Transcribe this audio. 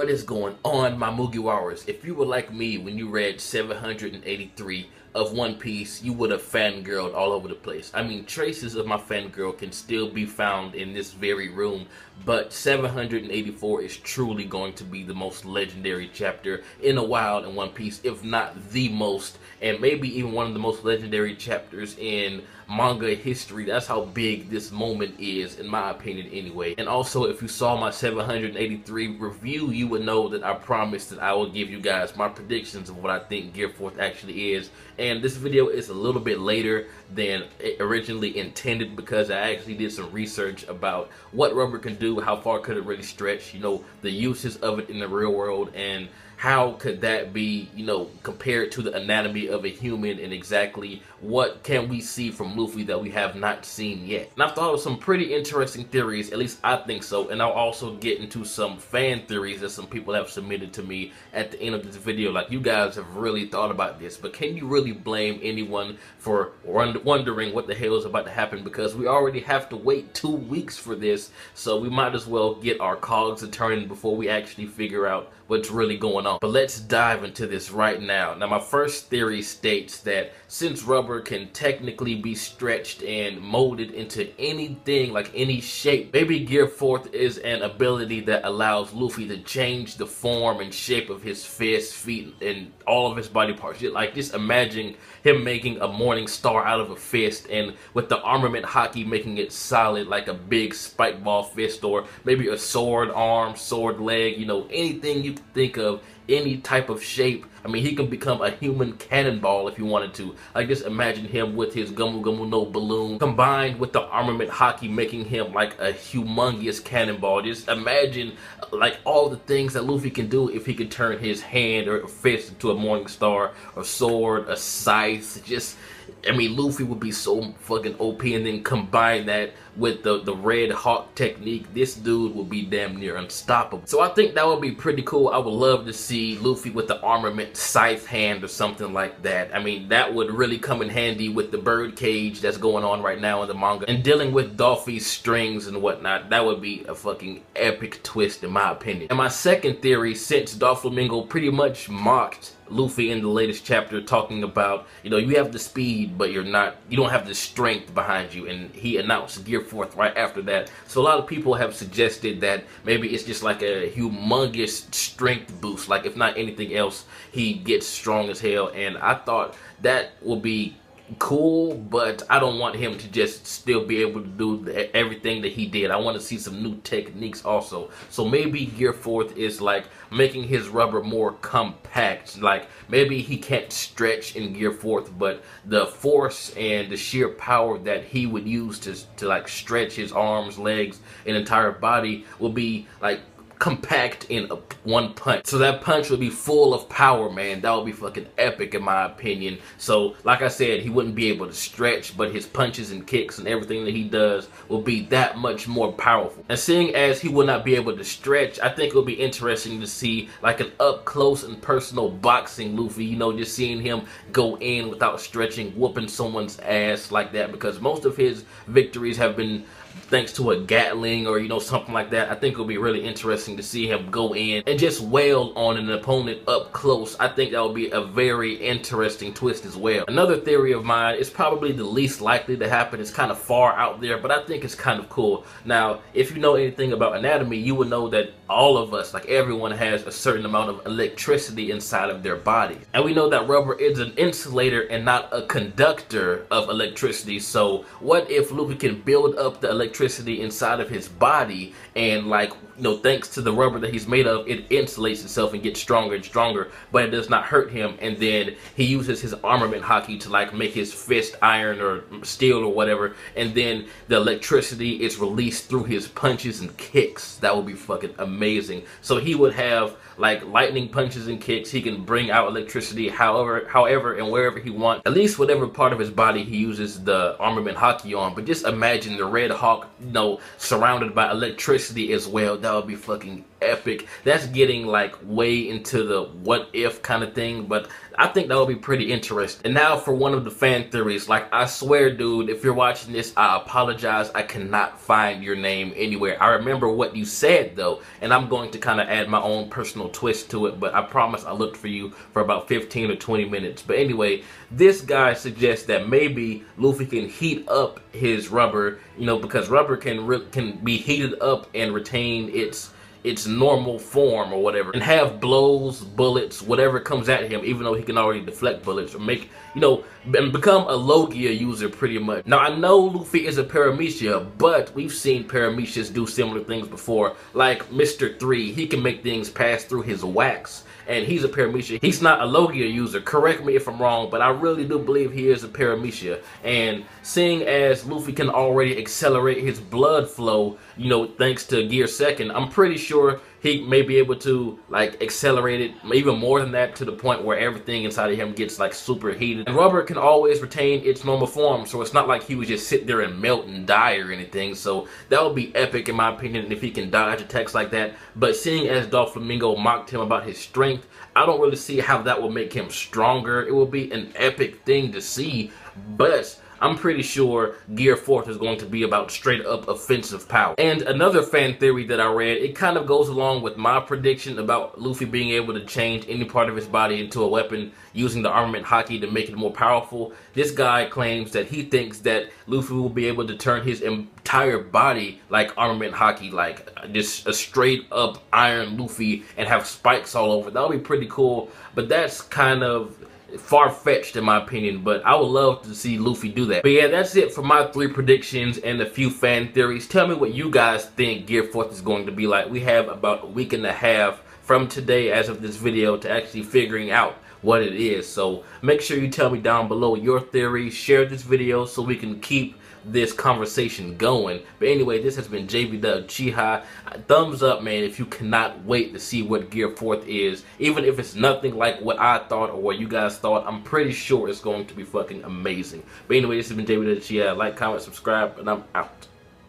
What is going on, my Mugiwaras? If you were like me when you read 783 of One Piece, you would have fangirled all over the place. I mean, traces of my fangirl can still be found in this very room, but 784 is truly going to be the most legendary chapter in a while in One Piece, if not the most, and maybe even one of the most legendary chapters in manga history. That's how big this moment is, in my opinion anyway. And also, if you saw my 783 review, you would know that I promised that I will give you guys my predictions of what I think Gear 4th actually is. And this video is a little bit later than it originally intended because I actually did some research about what rubber can do, how far could it really stretch, you know, the uses of it in the real world, and how could that be, you know, compared to the anatomy of a human, and exactly what can we see from Luffy that we have not seen yet. And I've thought of some pretty interesting theories, at least I think so, and I'll also get into some fan theories that some people have submitted to me at the end of this video. Like, you guys have really thought about this, but can you really blame anyone for wondering what the hell is about to happen? Because we already have to wait 2 weeks for this, so we might as well get our cogs a turning before we actually figure out what's really going on. But let's dive into this right now. Now, my first theory states that since rubber can technically be stretched and molded into anything, like any shape, maybe Gear 4th is an ability that allows Luffy to change the form and shape of his fists, feet, and all of his body parts. Like, just imagine him making a morning star out of a fist, and with the armament hockey making it solid like a big spike ball fist, or maybe a sword arm, sword leg, you know, anything you can think of, any type of shape. I mean, he can become a human cannonball if you wanted to. Like, just imagine him with his Gumu Gumu no balloon combined with the armament hockey making him like a humongous cannonball. Just imagine like all the things that Luffy can do if he could turn his hand or fist into a morning star, a sword, a scythe. Just, I mean, Luffy would be so fucking OP, and then combine that with the Red Hawk technique, this dude would be damn near unstoppable. So I think that would be pretty cool. I would love to see Luffy with the armament scythe hand or something like that. I mean, that would really come in handy with the bird cage that's going on right now in the manga, and dealing with Dolphy's strings and whatnot. That would be a fucking epic twist in my opinion. And my second theory, since Doflamingo pretty much mocked Luffy in the latest chapter, talking about, you know, you have the speed, but you don't have the strength behind you, and he announced Gear 4th right after that. So a lot of people have suggested that maybe it's just like a humongous strength boost, like if not anything else, he gets strong as hell. And I thought that would be cool, but I don't want him to just still be able to do everything that he did. I want to see some new techniques also. So maybe Gear 4th is like making his rubber more compact. Like, maybe he can't stretch in Gear 4th, but the force and the sheer power that he would use to like stretch his arms, legs, and entire body will be like compact in one punch. So that punch would be full of power, man. That would be fucking epic in my opinion. So like I said, he wouldn't be able to stretch, but his punches and kicks and everything that he does will be that much more powerful. And seeing as he will not be able to stretch, I think it will be interesting to see like an up close and personal boxing Luffy, you know, just seeing him go in without stretching, whooping someone's ass like that, because most of his victories have been thanks to a Gatling or, you know, something like that. I think it'll be really interesting to see him go in and just wail on an opponent up close. I think that would be a very interesting twist as well. Another theory of mine is probably the least likely to happen. It's kind of far out there, but I think it's kind of cool. Now, if you know anything about anatomy, you would know that all of us, like everyone, has a certain amount of electricity inside of their body. And we know that rubber is an insulator and not a conductor of electricity. So what if Luffy can build up the electricity inside of his body, and like, you know, thanks to the rubber that he's made of, it insulates itself and gets stronger and stronger, but it does not hurt him. And then he uses his armament hockey to like make his fist iron or steel or whatever, and then the electricity is released through his punches and kicks. That would be fucking amazing. So he would have like lightning punches and kicks. He can bring out electricity however and wherever he wants, at least whatever part of his body he uses the armament hockey on. But just imagine the Red Hawk, you know, surrounded by electricity as well. That would be fucking epic. That's getting like way into the what if kind of thing, but I think that would be pretty interesting. And now for one of the fan theories. Like, I swear, dude, if you're watching this, I apologize. I cannot find your name anywhere. I remember what you said though, and I'm going to kind of add my own personal twist to it, but I promise I looked for you for about 15 or 20 minutes. But anyway, this guy suggests that maybe Luffy can heat up his rubber, you know, because rubber can be heated up and retain its normal form or whatever, and have blows, bullets, whatever comes at him, even though he can already deflect bullets, or make, you know, and become a Logia user pretty much. Now, I know Luffy is a Paramecia, but we've seen Paramecias do similar things before, like Mr. 3. He can make things pass through his wax, and he's a Paramecia. He's not a Logia user. Correct me if I'm wrong, but I really do believe he is a Paramecia. And seeing as Luffy can already accelerate his blood flow, you know, thanks to Gear 2nd, I'm pretty sure he may be able to like accelerate it even more than that, to the point where everything inside of him gets like super heated. And rubber can always retain its normal form, so it's not like he would just sit there and melt and die or anything. So that would be epic in my opinion if he can dodge attacks like that. But seeing as Doflamingo mocked him about his strength, I don't really see how that will make him stronger. It will be an epic thing to see, but I'm pretty sure Gear 4th is going to be about straight up offensive power. And another fan theory that I read, it kind of goes along with my prediction about Luffy being able to change any part of his body into a weapon using the armament haki to make it more powerful. This guy claims that he thinks that Luffy will be able to turn his entire body like armament haki, like just a straight up iron Luffy, and have spikes all over. That would be pretty cool, but that's kind of far-fetched in my opinion, but I would love to see Luffy do that. But yeah, that's it for my 3 predictions and a few fan theories. Tell me what you guys think Gear 4th is going to be like. We have about a week and a half from today as of this video to actually figuring out what it is. So make sure you tell me down below your theories. Share this video so we can keep this conversation going. But anyway, this has been jbDAuchiha. Thumbs up, man, if you cannot wait to see what Gear 4th is. Even if it's nothing like what I thought or what you guys thought, I'm pretty sure it's going to be fucking amazing. But anyway, this has been jbDAuchiha. Like, comment, subscribe, and I'm out.